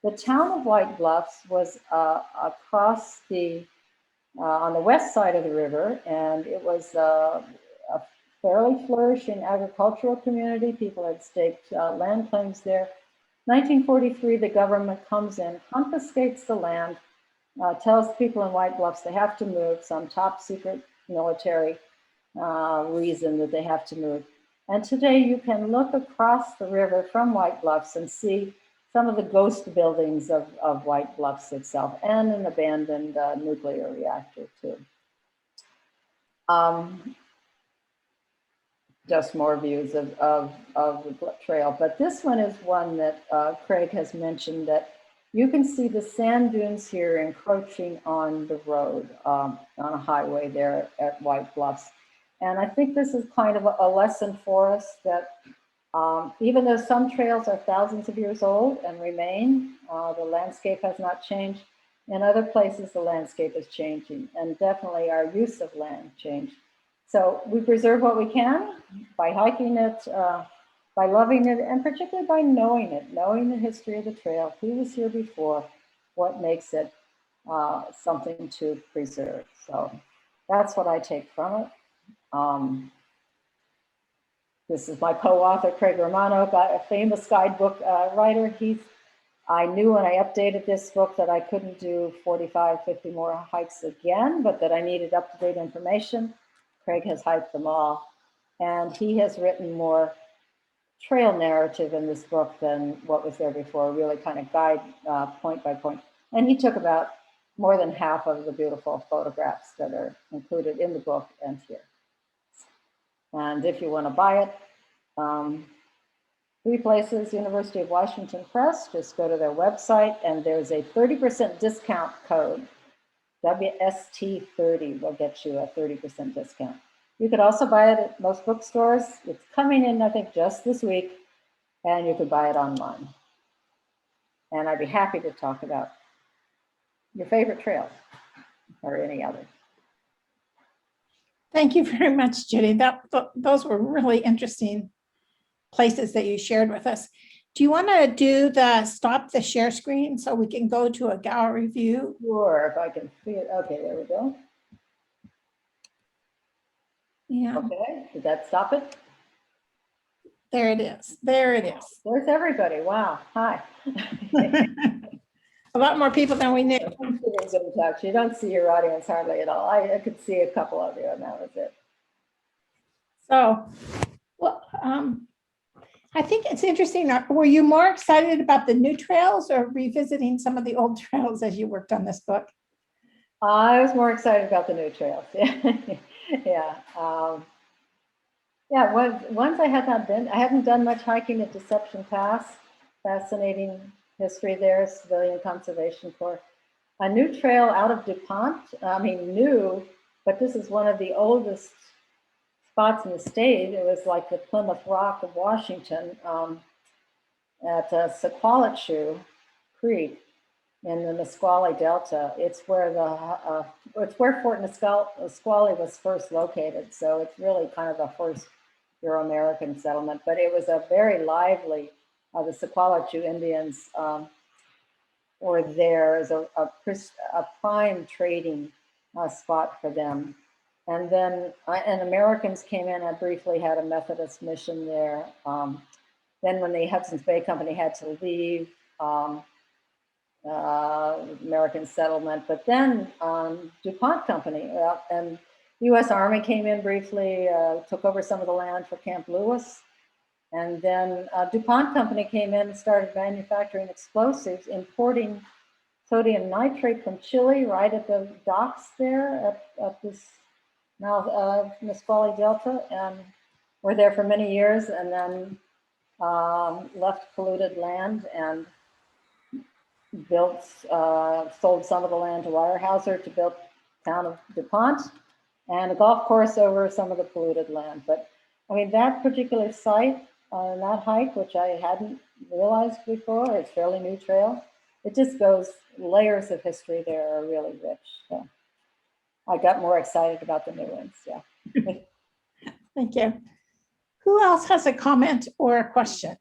The town of White Bluffs was across on the west side of the river, and it was a fairly flourishing agricultural community. People had staked land claims there. 1943, the government comes in, confiscates the land, tells people in White Bluffs they have to move, some top secret military reason that they have to move. And today you can look across the river from White Bluffs and see some of the ghost buildings of White Bluffs itself, and an abandoned nuclear reactor too. Just more views of the trail. But this one is one that Craig has mentioned, that you can see the sand dunes here encroaching on the road, on a highway there at White Bluffs. And I think this is kind of a lesson for us that even though some trails are thousands of years old and remain, the landscape has not changed. In other places, the landscape is changing, and definitely our use of land changed. So we preserve what we can by hiking it, by loving it, and particularly by knowing it, knowing the history of the trail, who was here before, what makes it something to preserve. So that's what I take from it. This is my co-author, Craig Romano, a famous guidebook writer. I knew when I updated this book that I couldn't do 45, 50 more hikes again, but that I needed up-to-date information. Craig has hiked them all, and he has written more trail narrative in this book than what was there before, really kind of guide point by point. And he took about more than half of the beautiful photographs that are included in the book and here. And if you want to buy it, 3 places, University of Washington Press, just go to their website, and there's a 30% discount code. WST30 will get you a 30% discount. You could also buy it at most bookstores. It's coming in, I think, just this week, and you could buy it online. And I'd be happy to talk about your favorite trail or any other. Thank you very much, Judy. Those were really interesting places that you shared with us. Do you want to stop the share screen so we can go to a gallery view? Sure, if I can see it. Okay, there we go. Yeah. Okay, did that stop it? There it is. There it is. There's everybody. Wow. Hi. A lot more people than we knew. Zoom touch. You don't see your audience hardly at all. I could see a couple of you, and that was it. So, well, I think it's interesting. Were you more excited about the new trails or revisiting some of the old trails as you worked on this book? I was more excited about the new trails. Yeah. Yeah. Once I hadn't done much hiking at Deception Pass. Fascinating history there, Civilian Conservation Corps. A new trail out of DuPont. I mean, new, but this is one of the oldest spots in the state. It was like the Plymouth Rock of Washington at Sequalitchu Creek in the Nisqually Delta. It's where Fort Nisqually was first located. So it's really kind of the first Euro-American settlement, but it was a very lively, the Sequalitchu Indians were there as a prime trading spot for them. And then Americans came in and briefly had a Methodist mission there. Then when the Hudson's Bay Company had to leave, American settlement, but then DuPont Company, and U.S. Army came in briefly, took over some of the land for Camp Lewis. And then DuPont Company came in and started manufacturing explosives, importing sodium nitrate from Chile right at the docks there at this mouth of Nisqually Delta, and were there for many years, and then left polluted land and built, sold some of the land to Weyerhaeuser to build the town of DuPont, and a golf course over some of the polluted land. But I mean, that particular site, that hike, which I hadn't realized before, it's a fairly new trail. It just goes, layers of history there are really rich. So I got more excited about the new ones, yeah. Thank you. Who else has a comment or a question?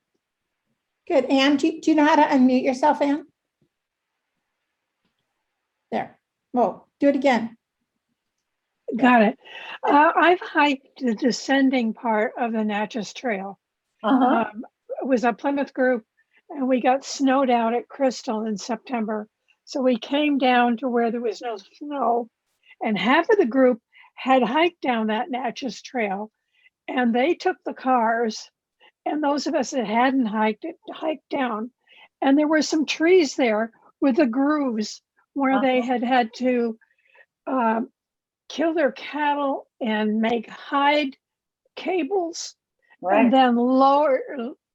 Good, Anne, do you know how to unmute yourself, Anne? There, whoa, do it again. Got it. I've hiked the descending part of the Naches Trail. It was a Plymouth group, and we got snowed out at Crystal in September. So we came down to where there was no snow, and half of the group had hiked down that Naches Trail, and they took the cars, and those of us that hadn't hiked it, hiked down. And there were some trees there with the grooves where they had to kill their cattle and make hide cables, Right. and then lower,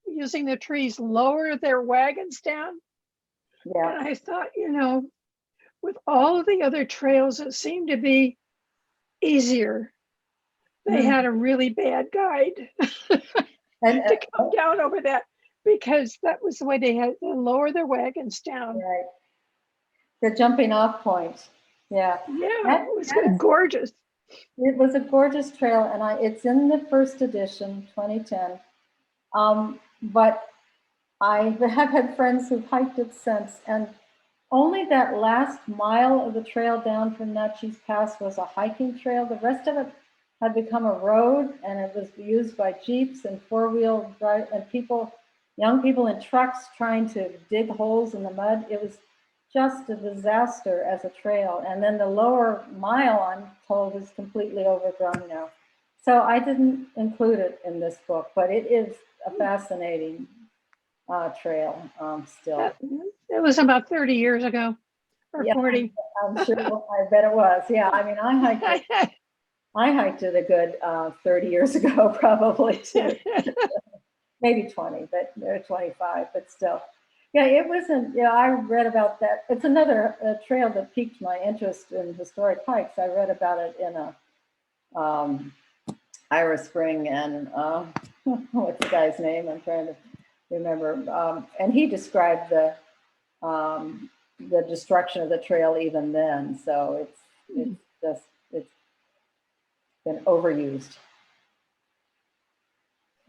using the trees, lower their wagons down. Yeah. And I thought, you know, with all of the other trails that seemed to be easier, they had a really bad guide And, to come down over that, because that was the way they had to lower their wagons down. right. The jumping off point. Yeah. Yeah, it was gorgeous. It was a gorgeous trail, and it's in the first edition, 2010. But I have had friends who've hiked it since, and only that last mile of the trail down from Naches Pass was a hiking trail. The rest of it had become a road, and it was used by Jeeps and four-wheel drive and people, young people in trucks trying to dig holes in the mud. It was just a disaster as a trail. And then the lower mile, I'm told, is completely overgrown now. So I didn't include it in this book, but it is a fascinating trail still. It was about 30 years ago, or 40. I'm sure, I bet it was. Yeah, I mean, I hiked it a good 30 years ago, probably too. Maybe 20, but 25, but still. Yeah, it wasn't, yeah, I read about that. It's another trail that piqued my interest in historic hikes. I read about it in a Ira Spring and what's the guy's name? I'm trying to remember. And he described the destruction of the trail even then. So it's been overused.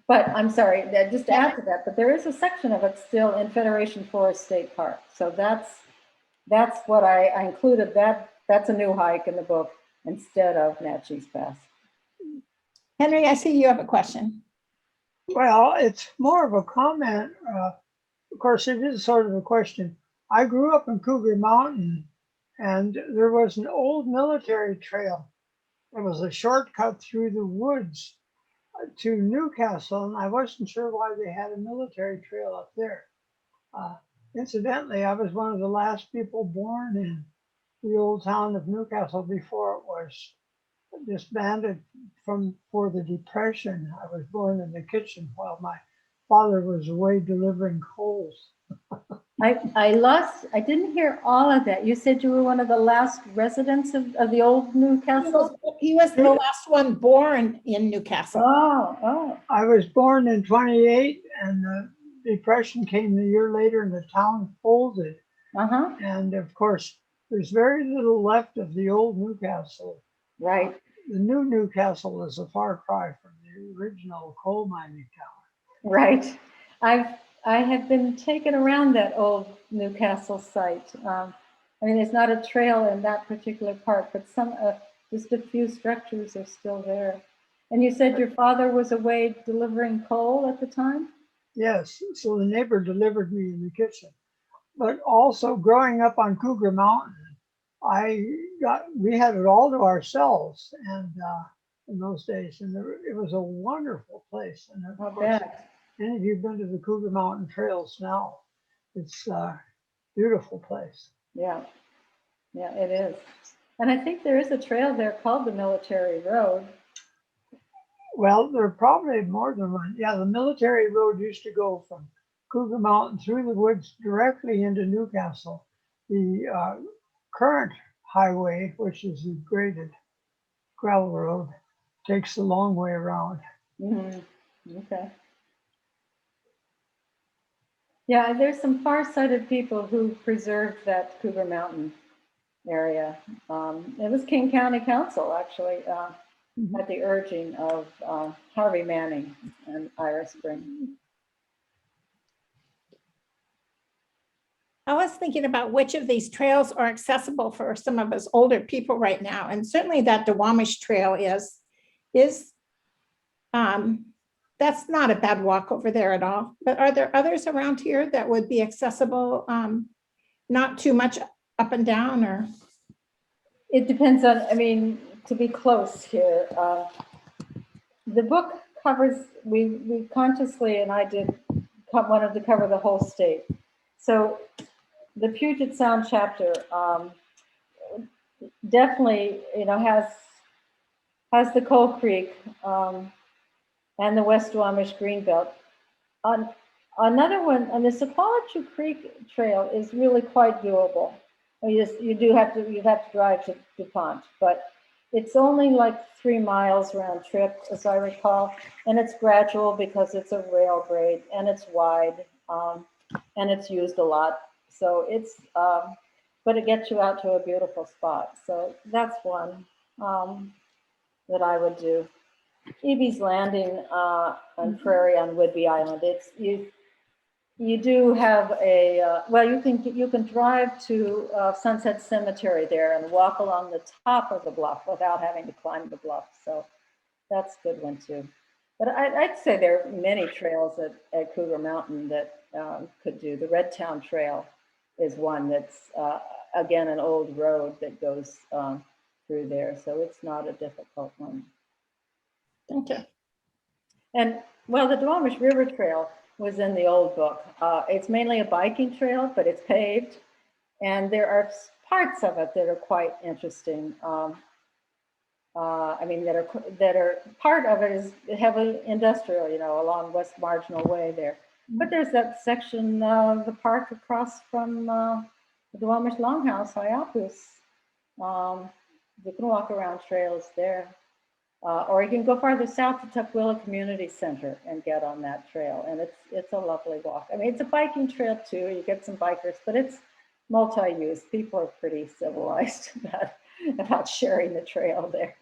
But I'm sorry, just to add to that, but there is a section of it still in Federation Forest State Park. So that's what I included. That's a new hike in the book instead of Naches Pass. Henry, I see you have a question. Well, it's more of a comment. Of course, it is sort of a question. I grew up in Cougar Mountain, and there was an old military trail. It was a shortcut through the woods to Newcastle, and I wasn't sure why they had a military trail up there. Incidentally, I was one of the last people born in the old town of Newcastle before it was disbanded for the Depression. I was born in the kitchen while my father was away delivering coals. I didn't hear all of that. You said you were one of the last residents of the old Newcastle? He was the last one born in Newcastle. Oh. I was born in 28, and the Depression came a year later and the town folded. And of course, there's very little left of the old Newcastle. Right. The new Newcastle is a far cry from the original coal mining town. Right. I have been taken around that old Newcastle site. I mean, there's not a trail in that particular part, but just a few structures are still there. And you said your father was away delivering coal at the time? Yes, so the neighbor delivered me in the kitchen. But also growing up on Cougar Mountain, we had it all to ourselves, and in those days, and it was a wonderful place. And of Not course, bad. any of you been to the Cougar Mountain Trails now? It's a beautiful place. Yeah, yeah, it is. And I think there is a trail there called the Military Road. Well, there are probably more than one. Yeah, the Military Road used to go from Cougar Mountain through the woods directly into Newcastle. The current highway, which is the graded gravel road, takes the long way around. Okay. Yeah, there's some far-sighted people who preserved that Cougar Mountain area. It was King County Council, actually, at the urging of Harvey Manning and Ira Spring. I was thinking about which of these trails are accessible for some of us older people right now. And certainly that Duwamish Trail is that's not a bad walk over there at all. But are there others around here that would be accessible, not too much up and down, or? It depends on, I mean, to be close here, the book covers, we consciously, and I wanted to cover the whole state. So the Puget Sound chapter definitely, has the Coal Creek and the West Duwamish Greenbelt. Another one, and the Sepulchre Creek Trail is really quite doable. You have to drive to DuPont, but it's only like 3 miles round trip, as I recall, and it's gradual because it's a rail grade and it's wide and it's used a lot. So it's, but it gets you out to a beautiful spot. So that's one that I would do. Ebey's Landing on Prairie on Whidbey Island. It's you do have a well, you can drive to Sunset Cemetery there and walk along the top of the bluff without having to climb the bluff. So that's a good one too. But I'd say there are many trails at Cougar Mountain that could do. The Red Town Trail is one that's again an old road that goes through there, so it's not a difficult one. Okay. And well, the Duwamish River Trail was in the old book. It's mainly a biking trail, but it's paved, and there are parts of it that are quite interesting. I mean, that are part of it is heavily industrial, along West Marginal Way there. But there's that section of the park across from the Duwamish Longhouse, Hiatus. You can walk around trails there. Or you can go farther south to Tukwila Community Center and get on that trail. And it's a lovely walk. I mean, it's a biking trail too. You get some bikers, but it's multi-use. People are pretty civilized about sharing the trail there.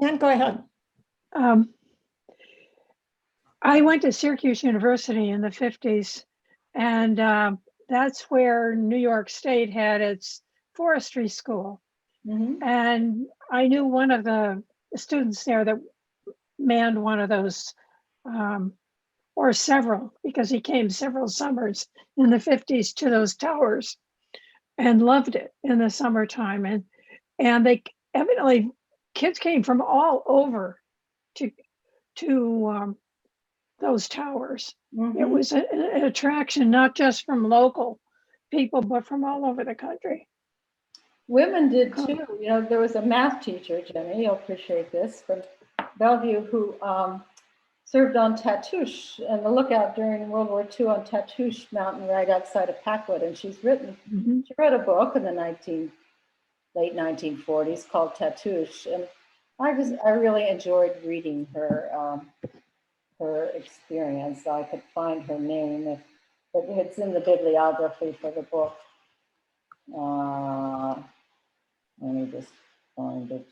And go ahead. I went to Syracuse University in the 50s, and that's where New York State had its forestry school. Mm-hmm. And I knew one of the students there that manned one of those, or several, because he came several summers in the 50s to those towers and loved it in the summertime. And they evidently, kids came from all over to those towers. Mm-hmm. It was an attraction, not just from local people, but from all over the country. Women did too. There was a math teacher, Jenny, you'll appreciate this, from Bellevue, who served on Tatoosh and the lookout during World War II on Tatoosh Mountain right outside of Packwood. And she wrote a book in the late 1940s called Tatoosh. And I really enjoyed reading her experience. I could find her name but it's in the bibliography for the book. Let me just find it.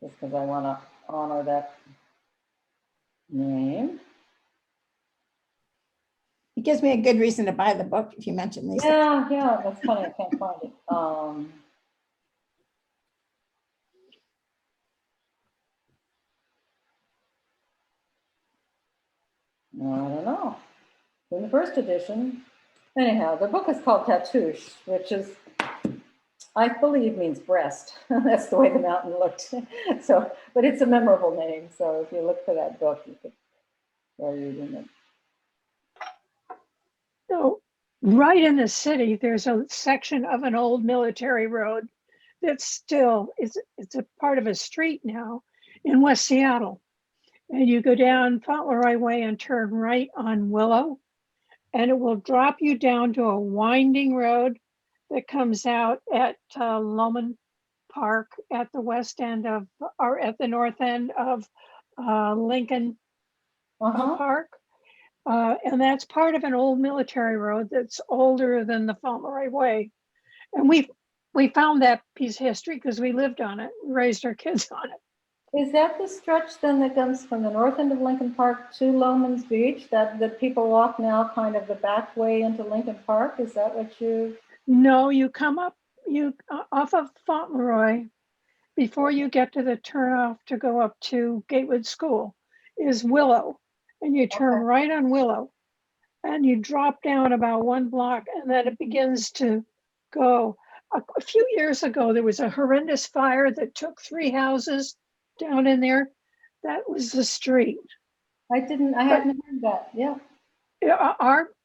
Just because I want to honor that name. It gives me a good reason to buy the book if you mention these things. Yeah, that's funny. I can't find it. No, I don't know. In the first edition. Anyhow, the book is called Tatouche, which is, I believe, means breast. That's the way the mountain looked. So, but it's a memorable name. So if you look for that book, you could go reading it. So right in the city, there's a section of an old military road that's still, it's a part of a street now in West Seattle. And you go down Fauntleroy Way and turn right on Willow, and it will drop you down to a winding road that comes out at Loman Park at the west end of, or at the north end of Lincoln Park. And that's part of an old military road that's older than the Fauntleroy Way. And we found that piece of history because we lived on it, raised our kids on it. Is that the stretch then that comes from the north end of Lincoln Park to Loman's Beach, that people walk now kind of the back way into Lincoln Park? Is that what you? No, you come up, off of Fauntleroy before you get to the turnoff to go up to Gatewood School is Willow. And you turn right on Willow and you drop down about 1 block and then it begins to go. A few years ago, there was a horrendous fire that took 3 houses down in there. That was the street. I hadn't heard that. Yeah.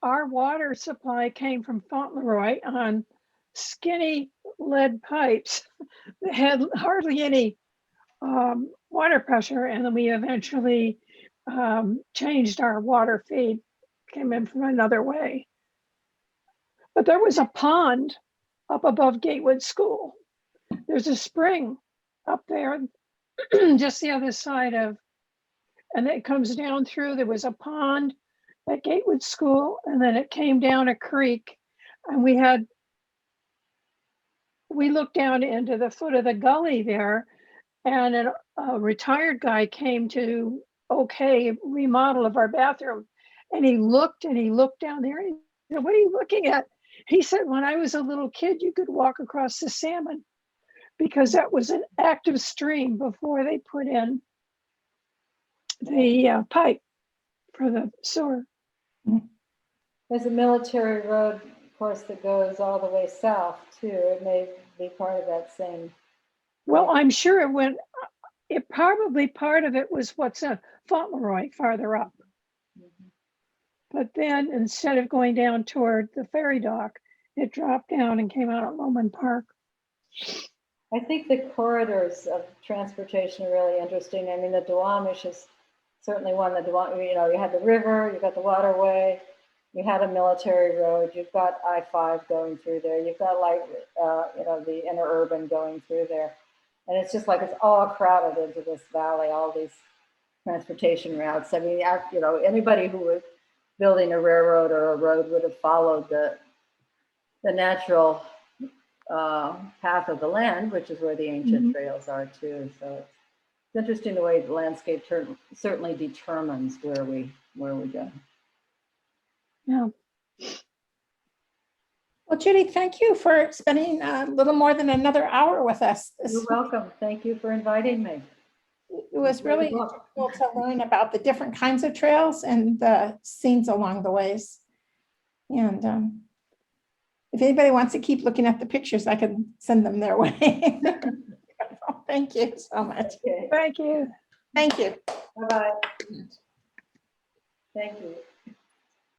Our water supply came from Fauntleroy on skinny lead pipes that had hardly any water pressure. And then we eventually changed our water feed, came in from another way. But there was a pond up above Gatewood School. There's a spring up there, just the other side of, and it comes down through, there was a pond at Gatewood School, and then it came down a creek, and we looked down into the foot of the gully there, and a retired guy came to remodel of our bathroom, and he looked down there, and he said, "What are you looking at?" He said, "When I was a little kid, you could walk across the salmon because that was an active stream before they put in the pipe for the sewer." There's a military road, of course, that goes all the way south too. It may be part of that same. Well, I'm sure it probably part of it was what's Fauntleroy farther up. But then instead of going down toward the ferry dock, it dropped down and came out at Loman Park. I think the corridors of transportation are really interesting. I mean, the Duwamish is certainly one. You had the river, you got the waterway, you had a military road, you've got I-5 going through there, you've got the interurban going through there. And it's just like it's all crowded into this valley, all these transportation routes. I mean, anybody who was building a railroad or a road would have followed the natural path of the land, which is where the ancient trails are too. So it's interesting the way the landscape certainly determines where we go. Yeah. Well, Judy, thank you for spending a little more than another hour with us. You're welcome. Thank you for inviting me. It was really cool to learn about the different kinds of trails and the scenes along the ways. And if anybody wants to keep looking at the pictures, I can send them their way. Thank you so much. Okay. Thank you. Thank you. Bye-bye. Thank you.